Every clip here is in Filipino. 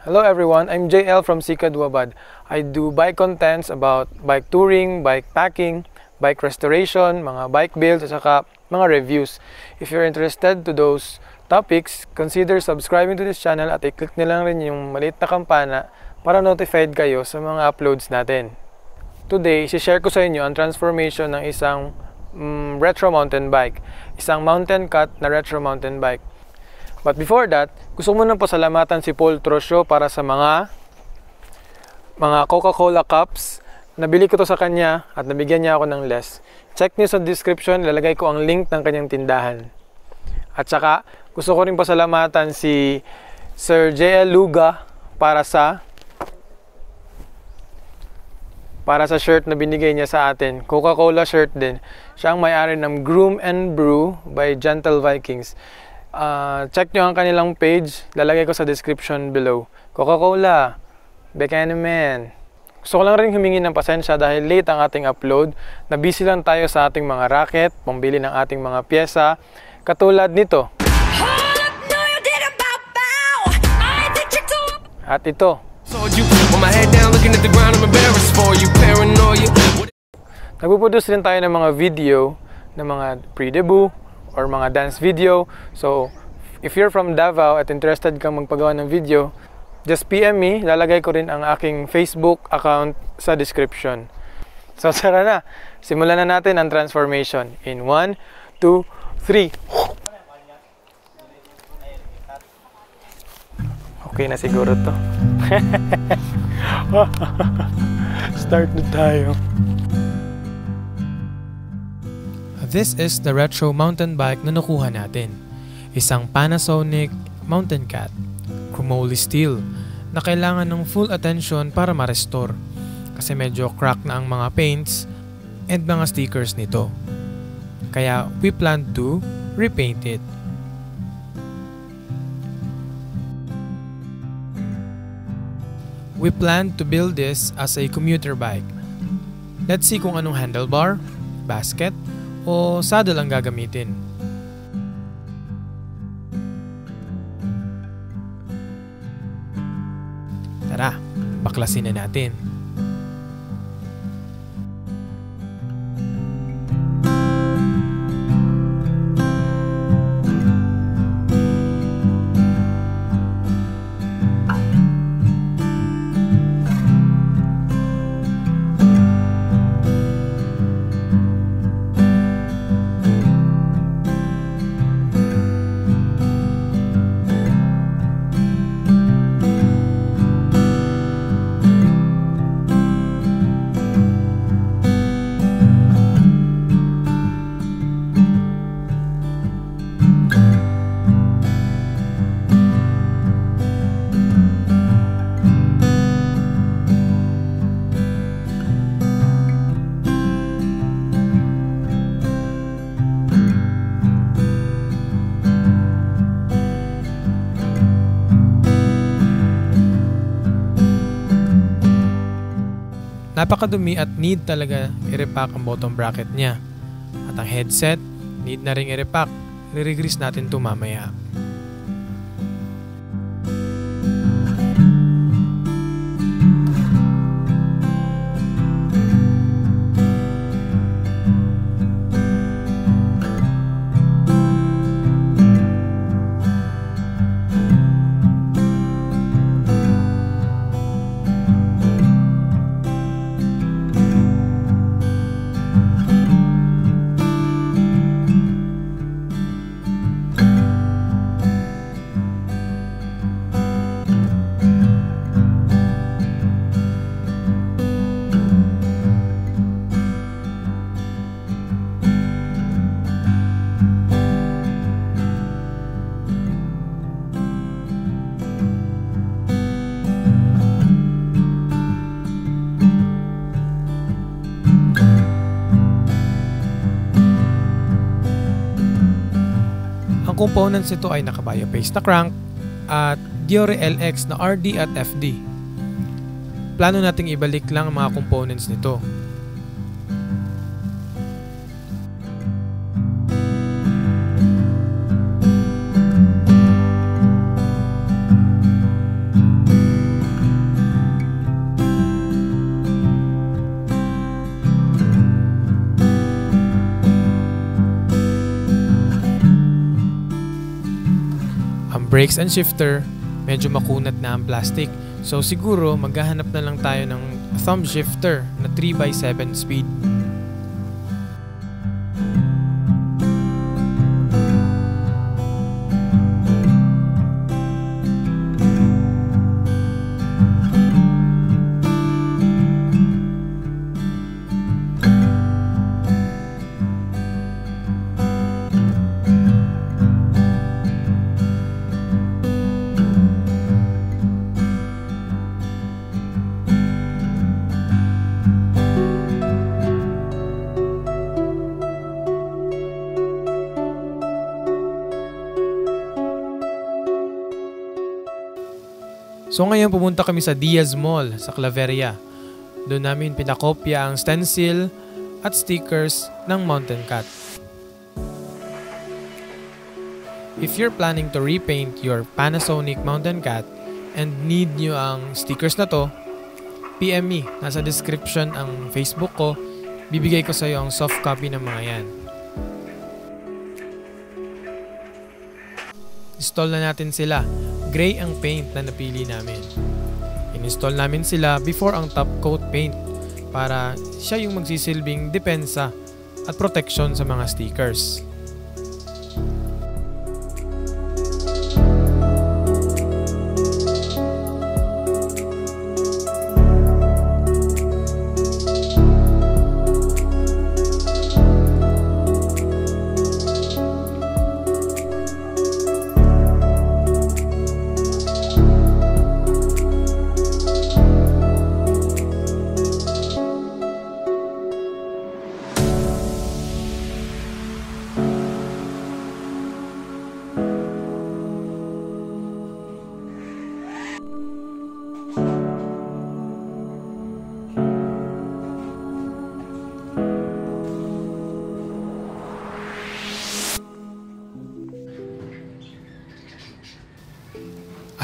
Hello everyone, I'm JL from Sikadwabad. I do bike contents about bike touring, bike packing, bike restoration, mga bike builds, at saka mga reviews. If you're interested to those topics, consider subscribing to this channel at i-click nilang rin yung maliit na kampana para notified kayo sa mga uploads natin. Today, share ko sa inyo ang transformation ng isang retro mountain bike. Isang mountain cut na retro mountain bike. But before that, gusto ko munang pasalamatan si Trocio para sa mga Coca-Cola cups. Nabili ko to sa kanya at nabigyan niya ako ng less. Check niyo sa description, lalagay ko ang link ng kanyang tindahan. At saka, gusto ko rin pasalamatan si Sir JL Luga para sa shirt na binigay niya sa atin. Coca-Cola shirt din. Siya ang may-ari ng Groom and Brew by Vikings. Check nyo ang kanilang page. Lalagay ko sa description below. Coca-Cola, beka naman. Gusto ko lang rin humingi ng pasensya dahil late ang ating upload. Na-busy lang tayo sa ating mga racket, pambili ng ating mga pyesa. Katulad nito. At ito. Nagpuproduce rin tayo ng mga video, ng mga pre-debut, or mga dance video. So, if you're from Davao at interested kang magpagawa ng video, just PM me. Lalagay ko rin ang aking Facebook account sa description. So, tara na. Simulan na natin ang transformation. In 1, 2, 3. Okay na siguro to. Start na tayo. This is the retro mountain bike na nakuha natin. Isang Panasonic mountain cat, chromoly steel, na kailangan ng full attention para ma-restore kasi medyo crack na ang mga paints and mga stickers nito. Kaya we plan to repaint it. We plan to build this as a commuter bike. Let's see kung anong handlebar, basket, o saddle ang gagamitin. Tara, baklasin na natin. Napakadumi at need talaga i-repack ang bottom bracket niya. At ang headset, need na rin i-repack. I-regrease natin ito mamaya. Ang components nito ay naka-bio-paste na crank at Jiro LX na RD at FD. Plano nating ibalik lang ang mga components nito. brakes and shifter, medyo makunat na ang plastic. So siguro maghahanap na lang tayo ng thumb shifter na 3x7 speed. So ngayon pumunta kami sa Diaz Mall sa Claveria. Doon namin pinakopya ang stencil at stickers ng Mountain Cat. If you're planning to repaint your Panasonic Mountain Cat and need nyo ang stickers na to, PM me. Nasa description ang Facebook ko. Bibigay ko sa iyo ang soft copy ng mga yan. Install na natin sila. Gray ang paint na napili namin. In-install namin sila before ang top coat paint para siya yung magsisilbing depensa at protection sa mga stickers.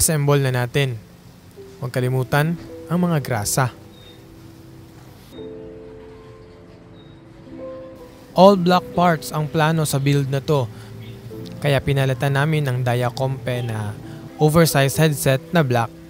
Assemble na natin. Huwag kalimutan ang mga grasa. All black parts ang plano sa build na to. Kaya pinalitan namin ng Diacompe na oversized headset na black.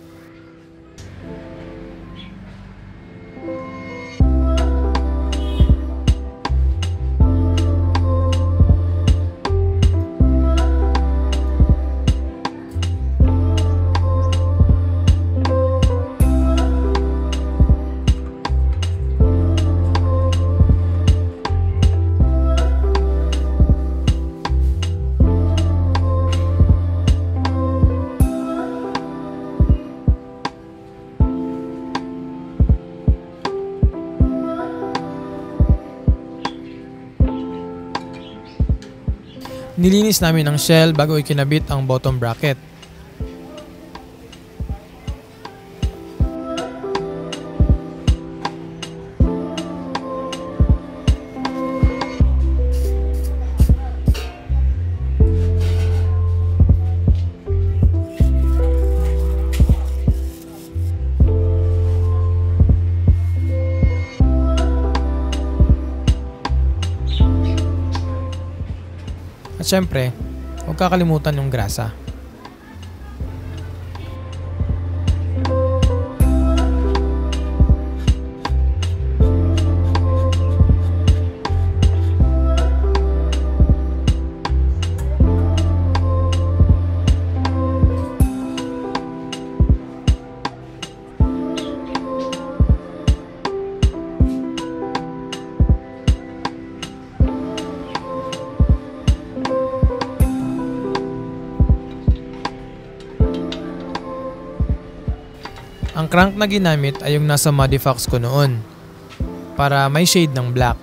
Nilinis namin ang shell bago ikinabit ang bottom bracket. At syempre, huwag kakalimutan yung grasa. Ang crank na ginamit ay yung nasa Modifox ko noon para may shade ng black.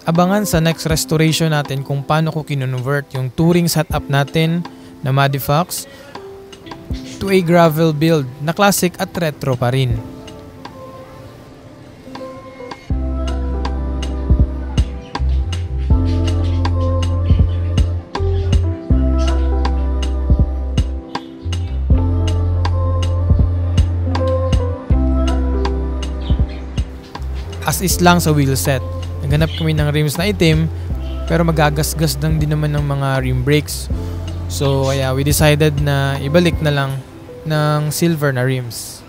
Abangan sa next restoration natin kung paano ko kinonvert yung touring setup natin na Modifox to a gravel build na classic at retro pa rin. As is lang sa wheel set. Naghanap kami ng rims na itim pero magagasgas lang din naman ng mga rim brakes. So kaya we decided na ibalik na lang ng silver na rims.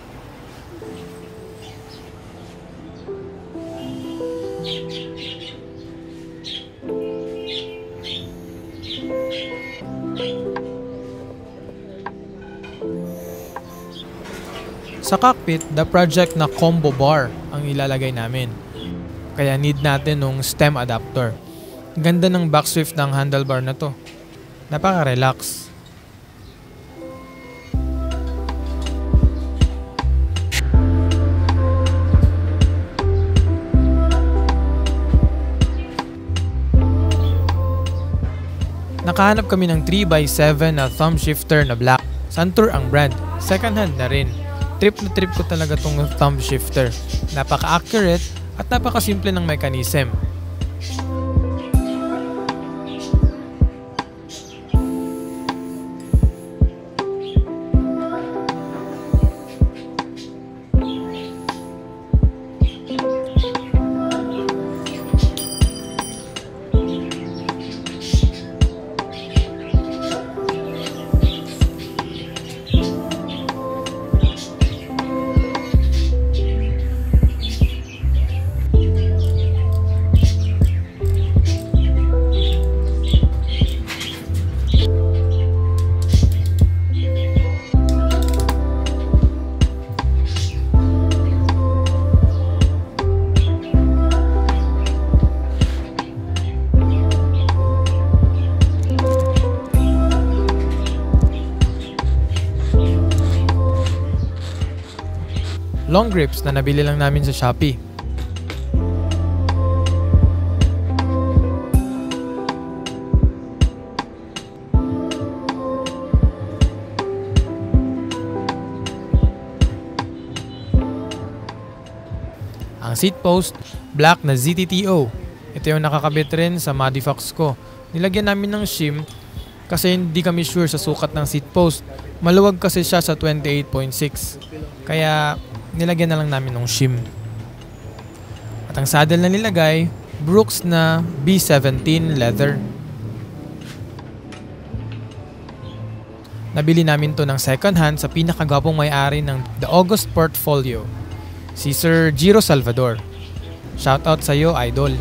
Sa cockpit, the project na combo bar ang ilalagay namin. Kaya need natin ng stem adapter. Ganda ng back swift ng handlebar na to. Napaka-relax. Nakahanap kami ng 3x7 na thumb shifter na black. Santur ang brand. Second hand na rin. Trip na trip ko talaga tong thumb shifter. Napaka-accurate at napaka-simple ng mechanism. Long grips na nabili lang namin sa Shopee. Ang seat post, black na ZTTO. Ito yung nakakabit rin sa Modifox ko. Nilagyan namin ng shim kasi hindi kami sure sa sukat ng seat post. Maluwag kasi siya sa 28.6. Kaya nilagyan na lang namin ng shim. At ang saddle na nilagay, Brooks na B17 leather. Nabili namin to ng second hand sa pinakagwapong may-ari ng The August Portfolio, si Sir Jiro Salvador. Shoutout sa iyo, idol.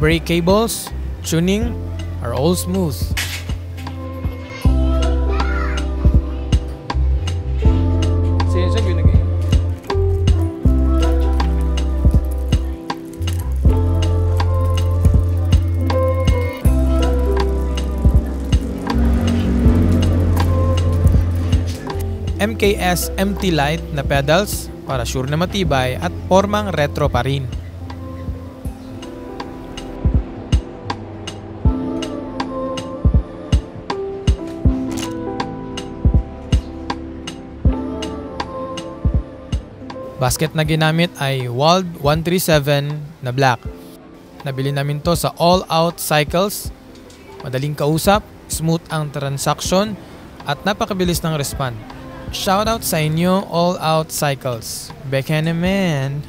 Brake cables, tuning are all smooth. MKS MT Light na pedals para sure na matibay at formang retro pa rin. Basket na ginamit ay Wald 137 na black. Nabili namin to sa All Out Cycles. Madaling kausap, smooth ang transaction, at napakabilis ng respond. Shoutout sa inyo, All Out Cycles. Beka naman.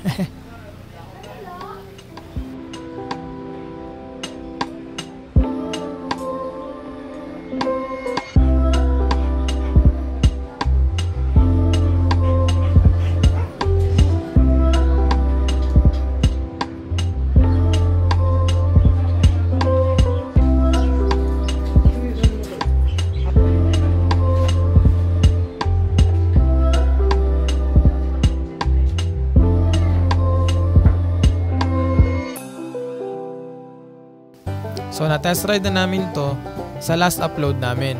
So na-test ride na namin to sa last upload namin.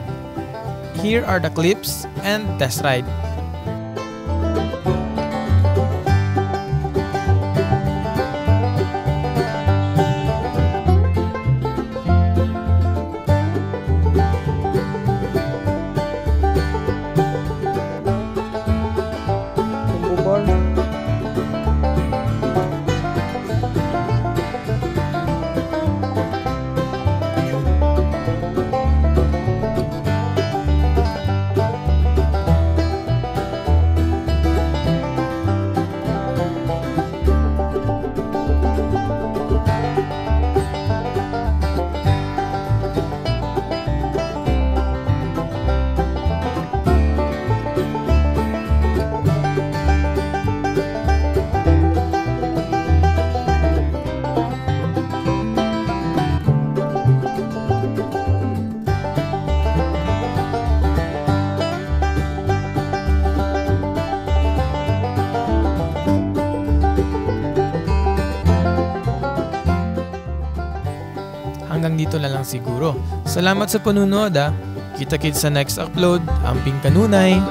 Here are the clips and test ride. hanggang dito na lang siguro. Salamat sa panunood. Kita-kits sa next upload. Amping kanunay!